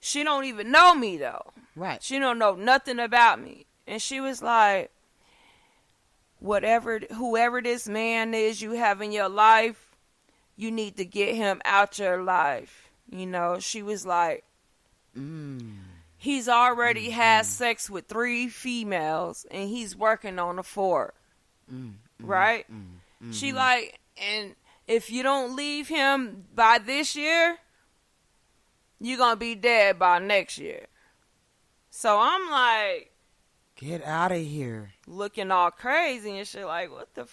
she don't even know me though. Right. She don't know nothing about me. And she was like, whoever this man is you have in your life, you need to get him out your life. You know, she was like, he's already had sex with 3 females and he's working on a 4th. Right? She like, and if you don't leave him by this year, you're going to be dead by next year. So I'm like, get out of here. Looking all crazy and shit like, what the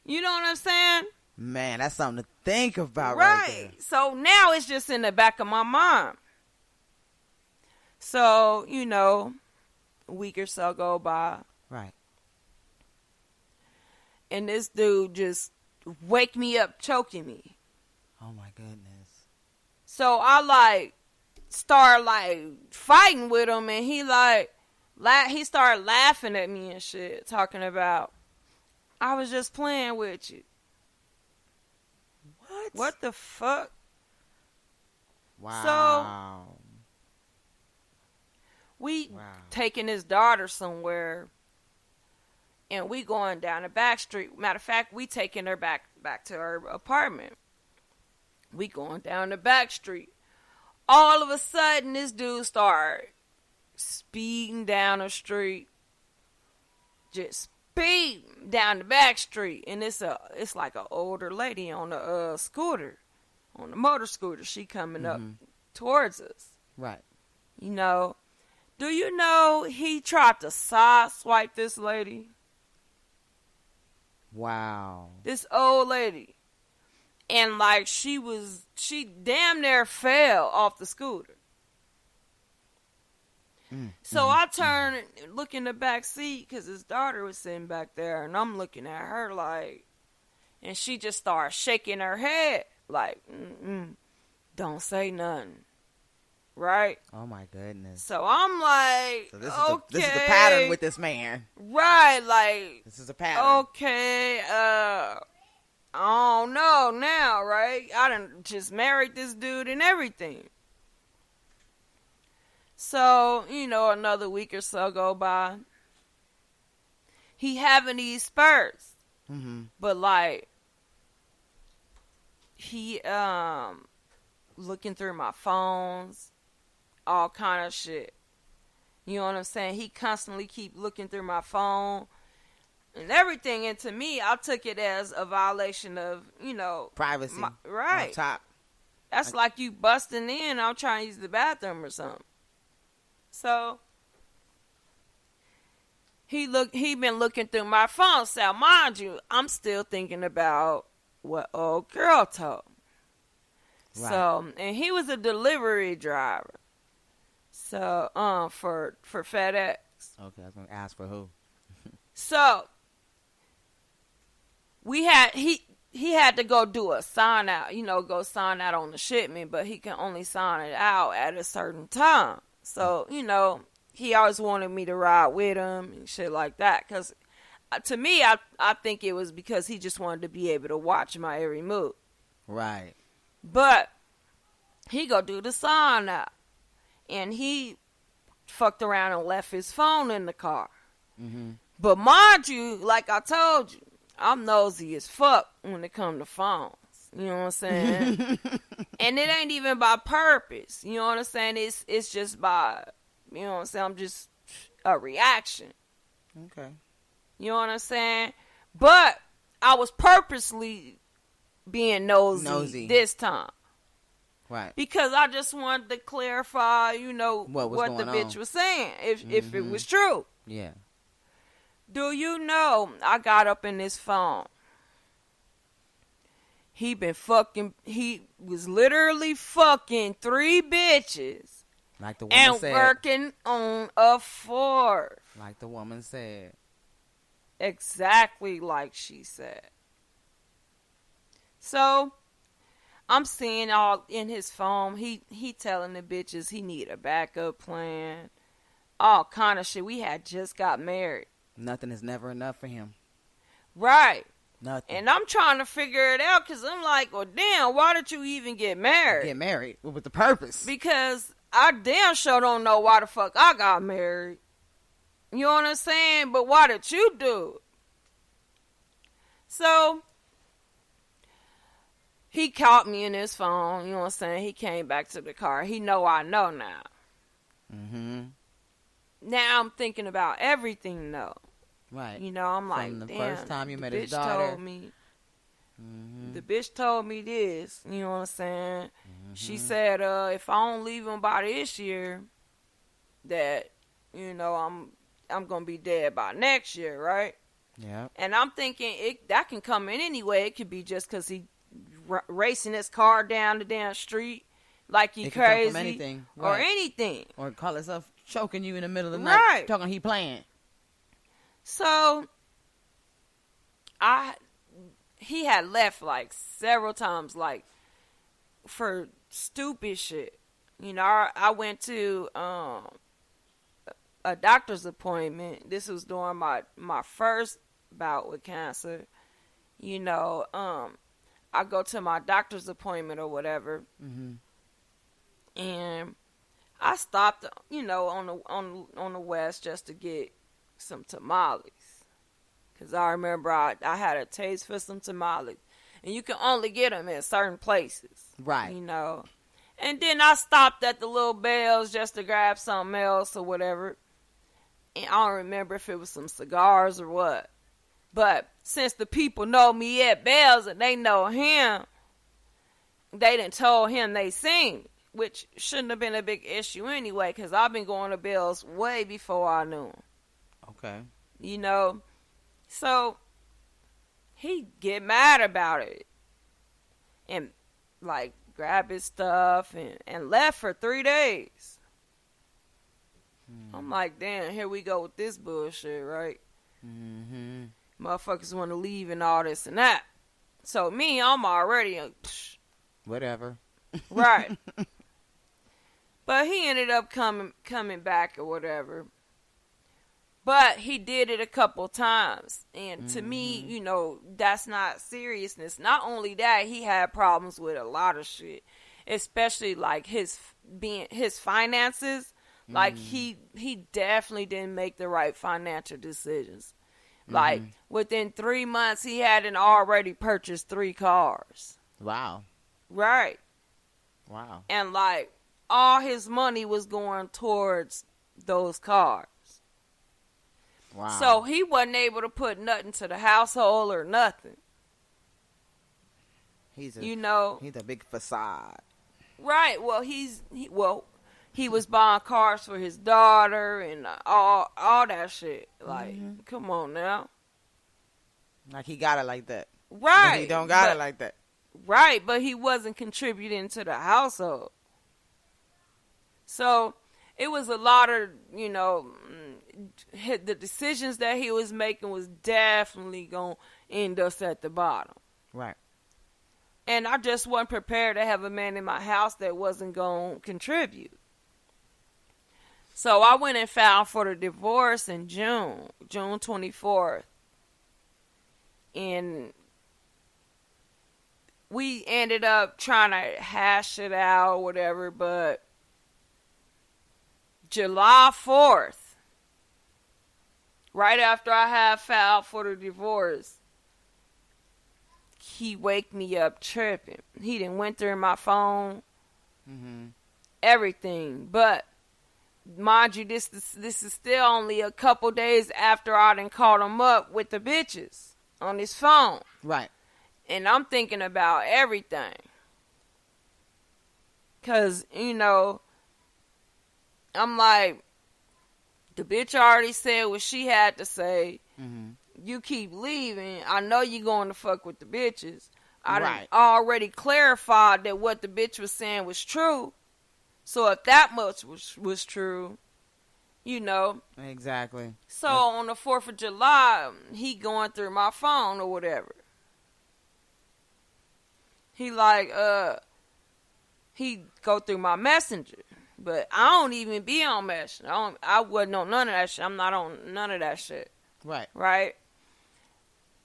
you know what I'm saying? Man, that's something to think about right there. So now it's just in the back of my mind. So, you know, a week or so go by. Right. And this dude just wake me up choking me. Oh my goodness. So I like start like fighting with him, and he like he started laughing at me and shit, talking about I was just playing with you. What the fuck? Wow. So we taking his daughter somewhere, and we going down the back street. Matter of fact, we taking her back to her apartment. We going down the back street. All of a sudden, this dude start speeding down the street. Just speeding down the back street. And it's like an older lady on a scooter. On the motor scooter. She coming up towards us. Right. You know. Do you know he tried to side swipe this lady? Wow. This old lady. And like she damn near fell off the scooter. So I turned and look in the back seat because his daughter was sitting back there, and I'm looking at her like, and she just started shaking her head like, don't say nothing. Right? Oh my goodness. So I'm like, so this okay. Is the pattern with this man. Right, like. This is a pattern. Okay, I don't know now, right? I done just married this dude and everything. So, you know, another week or so go by. He having these spurts. But like, he looking through my phones, all kind of shit. You know what I'm saying? He constantly keep looking through my phone and everything. And to me, I took it as a violation of, you know, privacy. Right. On top. That's like you busting in. I'm trying to use the bathroom or something. So he been looking through my phone. So mind you, I'm still thinking about what old girl told. Right. So, and he was a delivery driver. So, for FedEx. Okay, I was gonna ask for who. So he had to go do a sign out, you know, go sign out on the shipment, but he can only sign it out at a certain time. So, you know, he always wanted me to ride with him and shit like that. Because to me, I think it was because he just wanted to be able to watch my every move. Right. But he go do the sign out. And he fucked around and left his phone in the car. But mind you, like I told you, I'm nosy as fuck when it comes to phones. You know what I'm saying? And it ain't even by purpose. You know what I'm saying? It's just by, you know what I'm saying? I'm just a reaction. Okay. You know what I'm saying? But I was purposely being nosy this time. Right. Because I just wanted to clarify, you know, what the bitch was saying. If it was true. Yeah. Do you know I got up in this phone? He was literally fucking 3 bitches. Like the woman said. And working on a 4th. Like the woman said. Exactly like she said. So, I'm seeing all in his phone. He telling the bitches he need a backup plan. All kind of shit. We had just got married. Nothing is never enough for him. Right. Nothing. And I'm trying to figure it out because I'm like, well, damn, why did you even get married? Get married with the purpose. Because I damn sure don't know why the fuck I got married. You know what I'm saying? But why did you do it? So, he caught me in his phone. You know what I'm saying? He came back to the car. He know I know now. Mm-hmm. Now I'm thinking about everything, though. Right. You know, I'm like, From the damn, first time you the met bitch his daughter. told me. Mm-hmm. The bitch told me this. You know what I'm saying? Mm-hmm. She said, if I don't leave him by this year, that, you know, I'm gonna be dead by next year, right? Yeah. And I'm thinking that can come in any way. It could be just because he racing his car down the damn street like he It could come crazy, from anything, or right. anything, Or call itself choking you in the middle of the Right. night, talking he playing. So he had left like several times, like for stupid shit. You know, I went to a doctor's appointment. This was during my first bout with cancer. You know, I go to my doctor's appointment or whatever, Mm-hmm. and I stopped, you know, on the west just to get some tamales, cause I remember I had a taste for some tamales, and you can only get them in certain places, Right. you know. And then I stopped at the Little Bells just to grab something else or whatever, and I don't remember if it was some cigars or what. But since the people know me at Bells and they know him, they done told him they seen me, which shouldn't have been a big issue anyway, because I've been going to Bells way before I knew him. Okay. You know? So, he get mad about it. And, like, grab his stuff and left for 3 days. I'm like, damn, here we go with this bullshit, right? Mm-hmm. Motherfuckers want to leave and all this and that. So, me, I'm already... Whatever. Right. But he ended up coming back or whatever. But he did it a couple times. And to me, you know, that's not seriousness. Not only that, he had problems with a lot of shit. Especially like his finances. Like he definitely didn't make the right financial decisions. Like within 3 months he hadn't already purchased 3 cars. Wow. Right. Wow. And like all his money was going towards those cars. Wow. So he wasn't able to put nothing to the household or nothing. He's a big facade. Right. Well, he was buying cars for his daughter and all that shit. Like, come on now. Like he got it like that. Right. But he don't got it like that. Right, but he wasn't contributing to the household. So it was a lot of, you know, the decisions that he was making was definitely going to end us at the bottom. Right. And I just wasn't prepared to have a man in my house that wasn't going to contribute. So I went and filed for the divorce in June 24th. And we ended up trying to hash it out or whatever, but July 4th, right after I had filed for the divorce, he waked me up tripping. He done went through my phone, everything. But mind you, this is still only a couple days after I done called him up with the bitches on his phone. Right. And I'm thinking about everything. Because, you know, I'm like, the bitch already said what she had to say. You keep leaving. I know you going to fuck with the bitches. I done already clarified that what the bitch was saying was true. So if that much was true, you know. Exactly. So on the 4th of July, he going through my phone or whatever. He like, he go through my messenger. But I don't even be on messenger. I wasn't on none of that shit. I'm not on none of that shit. Right. Right?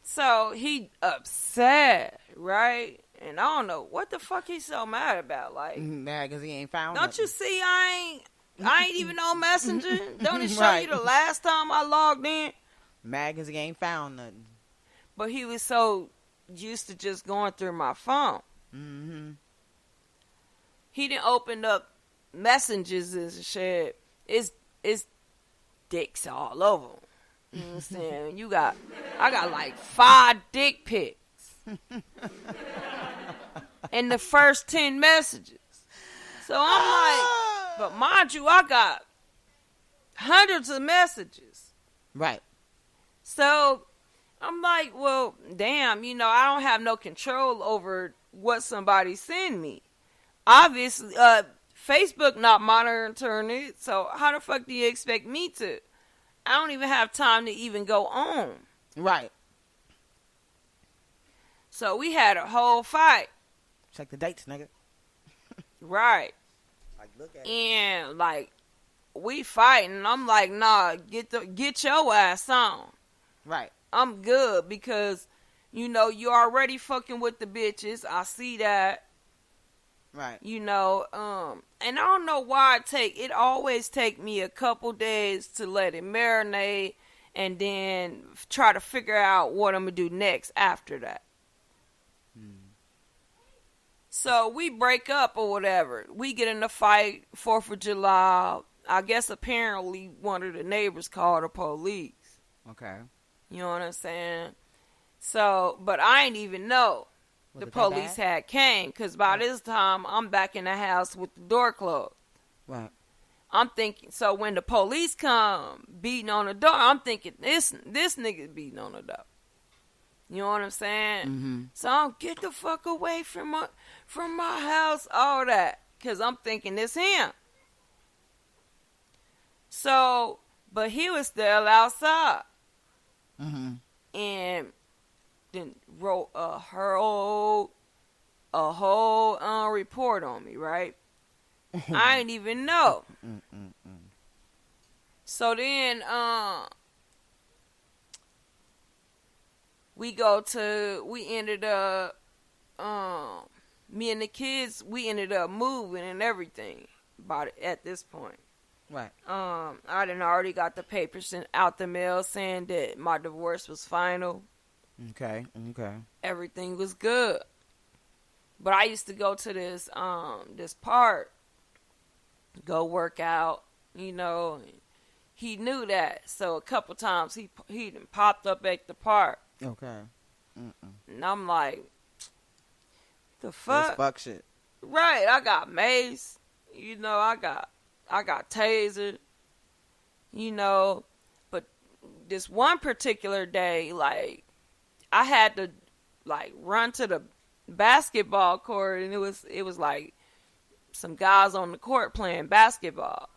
So he upset, right? And I don't know what the fuck he's so mad about. Like, mad because he ain't found don't nothing. you see I ain't even on Messenger? Don't it show Right. you the last time I logged in? Mad because he ain't found nothing. But he was so used to just going through my phone. Mm-hmm. He didn't open up messages and shit. It's dicks all over him. You know what I'm saying? I got like 5 dick pics. In the first 10 messages. So I'm like, but mind you, I got hundreds of messages. Right. So I'm like, well, damn, I don't have no control over what somebody send me. Obviously, Facebook not monitoring it, so how the fuck do you expect me to? I don't even have time to even go on. Right. So we had a whole fight. Check the dates, nigga. Right. Like, look at it. And like we fighting. I'm like, nah, get your ass on. Right. I'm good because you already fucking with the bitches. I see that. Right. And I don't know why it always take me a couple days to let it marinate and then try to figure out what I'm gonna do next after that. So we break up or whatever. We get in a fight, 4th of July. I guess apparently one of the neighbors called the police. Okay. You know what I'm saying? So, but I ain't even know Was the it that police bad? had came because by this time I'm back in the house with the door closed. Right. I'm thinking, so when the police come beating on the door, I'm thinking this nigga beating on the door. You know what I'm saying? Mm-hmm. So I'm get the fuck away from my house, all that, cause I'm thinking it's him. So, but he was still outside, and then wrote a whole report on me, right? I didn't even know. So then, we ended up, me and the kids, we ended up moving and everything at this point. Right. I done already got the papers out the mail saying that my divorce was final. Okay. Everything was good. But I used to go to this park, go work out, he knew that. So a couple times he done popped up at the park. Okay. And I'm like, the fuck? This fuck shit. Right, I got mace. I got tasered. But this one particular day, like, I had to, like, run to the basketball court, and it was like some guys on the court playing basketball.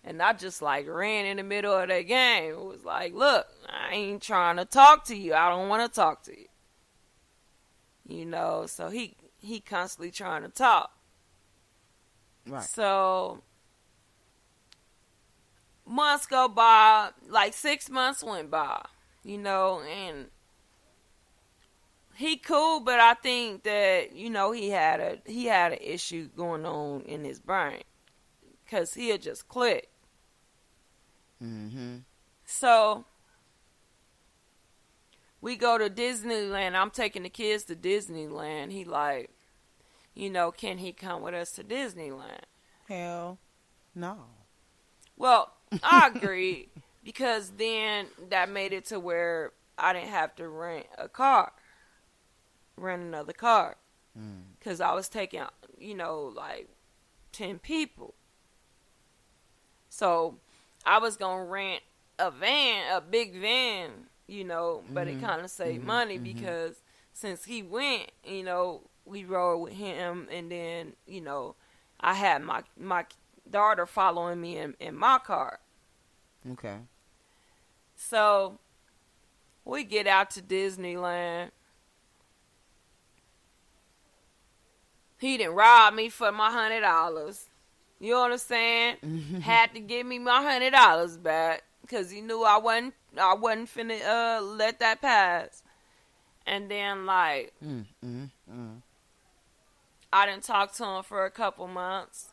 And I just, like, ran in the middle of that game. It was like, look, I ain't trying to talk to you. I don't want to talk to you. So he constantly trying to talk. Right. So months go by, like 6 months went by, and he cool, but I think that, he had an issue going on in his brain, cause he'll just click. So we go to Disneyland. I'm taking the kids to Disneyland. He like, can he come with us to Disneyland? Hell no. Well, I agree, because then that made it to where I didn't have to rent another car. Because I was taking, like 10 people. So I was going to rent a big van, but it kind of saved money because since he went, we rode with him, and then, I had my daughter following me in my car. Okay. So we get out to Disneyland. He done robbed me for my $100. You understand? Had to give me my $100 back because he knew I wasn't finna let that pass. And then, like, I didn't talk to him for a couple months.